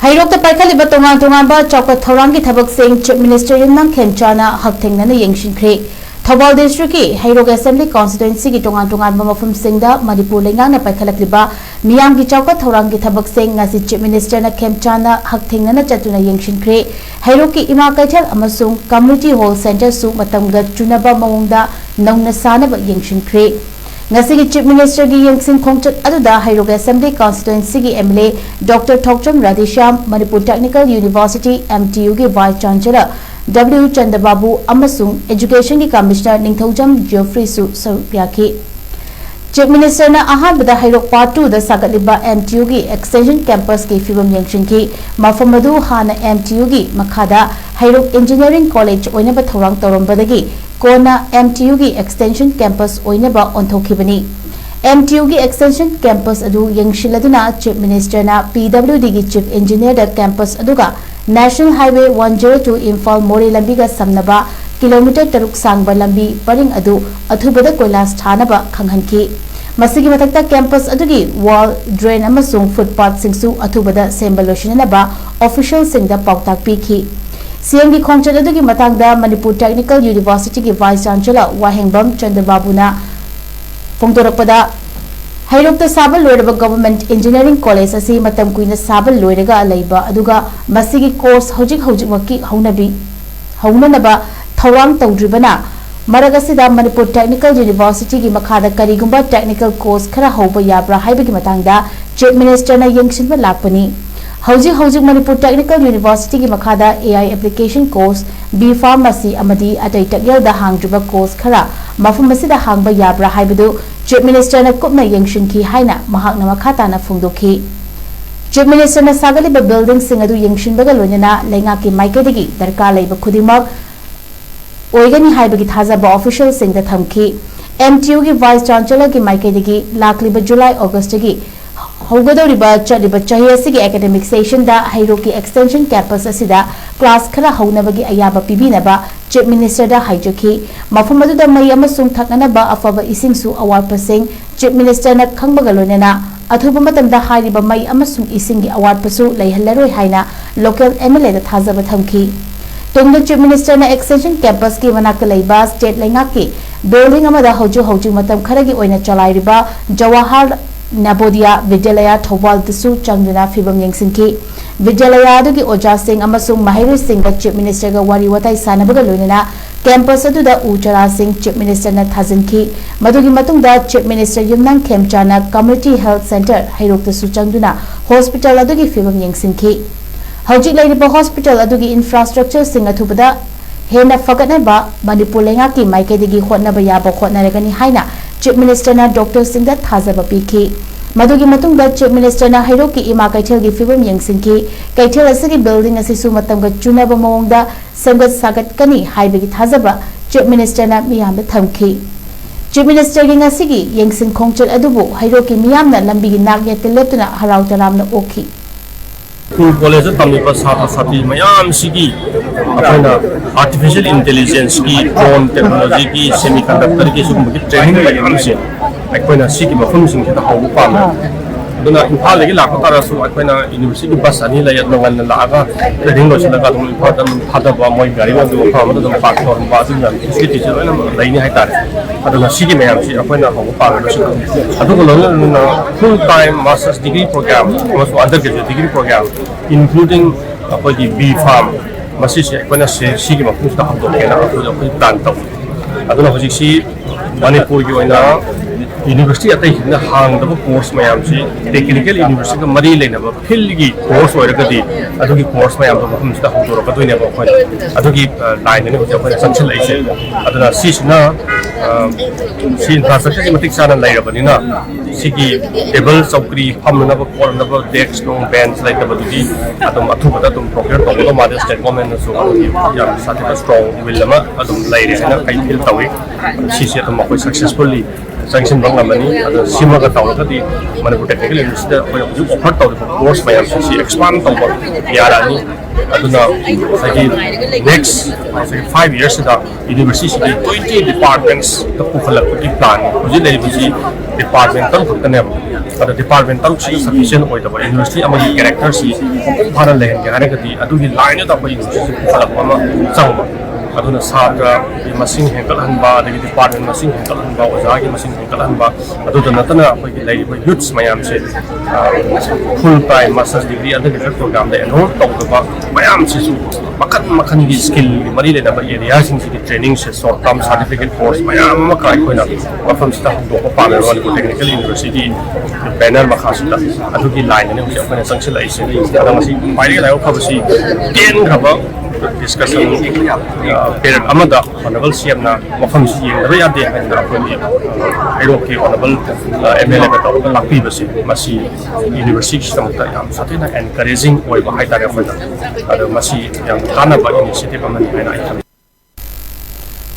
Heirok Paikhatliba Tongan Tonganba Chaokhat Thourang Thabak Chief Minister Yumnam Khemcha HAKTHENG YENGSINKHRE Thabak District Heirok Assembly Constituency Tongan Tonganba Mafum Singda Manipur Lengang Paikhatliba Miyam Chaokhat Thourang Thabak Ngasi Chief Minister Khemcha HAKTHENG Chatuna YENGSINKHRE Heirok Ima Kaithal amasung Community Hall Center su matamga chunaba mawongda nauna sanaba YENGSINKHRE Ngasi Chief Minister gi YENGSINKHRE aduda Heirok Assembly Constituency gi MLA Dr. Thokcham Radhesham Manipur Technical University MTU gi Vice Chancellor W. Chandababu amasung Education gi Commissioner Ningthaujam Geoffrey su saruyaki Chief Minister na ahabada Heirok Part 2 da Paikhatliba MTU gi Extension Campus ki fibam yengsinki mafamadu hana MTU gi makhada Heirok Engineering College oinaba thorang tawrambadagi Kona MTU gi Extension Campus oinaba onthokibani MTU gi Extension Campus adu yengshiladuna Chief Minister na PWD gi Chief Engineer da campus aduga National Highway 102 Imphal More lambiga samnaba kilometer 3 sangba lambi paring adu athubada koilas thanaba khanghanki masigi matakta campus adugi wall drain amasung footpath singsu athubada semba loshinaba official singda pautak pikhi CM gi khongchat adugi matangda Manipur Technical University gi Vice Chancellor Wahengbam Chandababuna Fongdorakpada Heirok ta sabal loiraba Government Engineering College asi matam kuina sabal loiraga leiba aduga masigi course hojik waki haunaba Thourang tawdribana maragasida Manipur Technical University gi makhada karigumba technical course khara hoba yabra haibagi matangda Chief Minister na yengsinba lakpani hojik Manipur Technical University gi makhada AI application course B pharmacy amadi atai takyal da hangdriba course khara mafum masida hangba yabra haibadu Chief Minister na kupna yengsinki haina mahakna makhata na phungdokhi Chief Minister na sagaliba building sing adu yengsinbaga loinana lengaki maikadagi darkar leiba khudimak Oigani haibagi thazaba official sing da thamki MTU gi Vice Chancellor gi maikadagi lakliba July August gi hogadoriba chaliba chahi asigi academic session da Heirok gi extension campus asida class khara haunabagi ayaba pibinaba Chief Minister da haijaki mafum adu da mai amasung thaknaba afaba isingsu award pasing Chief Minister na khangbaga loinana athuba matamda hairiba mai amasung isingi award pasu leihallaroi haina local MLA da thazaba thamki Tongan Chief Minister na Extension Campus ki manakta leiba state lengaki building amada hojik matam kharagi oina chalairiba Jawahar Nabodia Vidyalaya Thobal Tisu Changduna Fibam Yengsinki Vidyalaya adugi Oja Singh amasung Mahiri Singh da Chief Minister ga wari watai sanabaga loinana campus aduda Ujara Singh Chief Minister na thazinki madugi matungda Chief Minister Yumnam Khemcha na Community Health Center Heirok Tisu Changduna hospital adugi fibam yengsinki Hojik lairiba hospital adugi infrastructure sing athubada hena fagatnaba Manipur lengaki maikadigi hotnaba yaba hotnaragani haina Chief Minister na Dr. Singda thazaba pikhi madugi matungda Chief Minister na Heirok ki ima kaithel gi fibam yengsinki kaithel asigi building asisu matamga chunaba mawongda semgat sagat kani haibagi thazaba Chief Minister na miyamda thamki Chief Minister gi ngasigi yengsing khongchal adubu Heirok ki miyamna lambi gi nakya teleptuna harau taramna okhi College tamliba sata sati mayam sigi apna artificial intelligence ki drone technology ki semiconductor ki sugum ki training mayam se akoina sigi mafum sing ta hawu pam duna imphal legi lakata rasu akoina university bus ani la yatno ngan la aga training lo sila ka dum important phada ba moi gari ma du pam dum park tor ba sing yan iski teacher na laini hai tar aduna sigi mayam si akoina hawu pam lo sila adu ko lo full time master's degree program also undergraduate degree program including the bee farm masisi akoina se sigi ma pusta hamdo kena akoi plan taw aduna hojiksi Manipur gi oina University atai hina hang da course mayam si technical university ka mari leina ba field gi course oiragadi adugi course mayam da hum sta hum doro ka toine ba khoi adugi line ne hoja khoi sanchil lai se aduna sisna si infrastructure ki matik sana lai rabani na sigi table chokri phamna ba corner ba desk no bench lai da badugi adum athu bada dum procure to ba ma state government so ya satika strong will lama adum lai re na kai fil tawi sisi atum khoi successfully sanction bang amani adu sima ka tawla di Manipur Technical University ko offer taw course mayam si expand taw yarani aduna sagi next 5 years da university 20 departments to pukhalak plan hojik department tam khutane ada department tam sufficient oi da university amagi character si bharan lehen ga hare gati adu gi line da university pukhalak ama changba aduna sadra masing hengkal hanba de department masing hengkal hanba oja gi masing hengkal hanba adu da natana apoi gi lai youths mayam se full time master's degree under different program da enroll tok ba mayam se su makan gi skill mari le da ba area sing si training se short term certificate course mayam ma kai koina mafam sta do ko pa le technical university banner ma khasita adu gi line ne se apne sangse lai se da ma si pai lai ko ba si ten khaba discussion period amada honorable CM na mafam si yeng ya de na apni Heirok ke honorable MLA ka to lakpi basi masi university system ta yam satina encouraging oi ba hai ta re fa da masi yang kana ba initiative amani na itam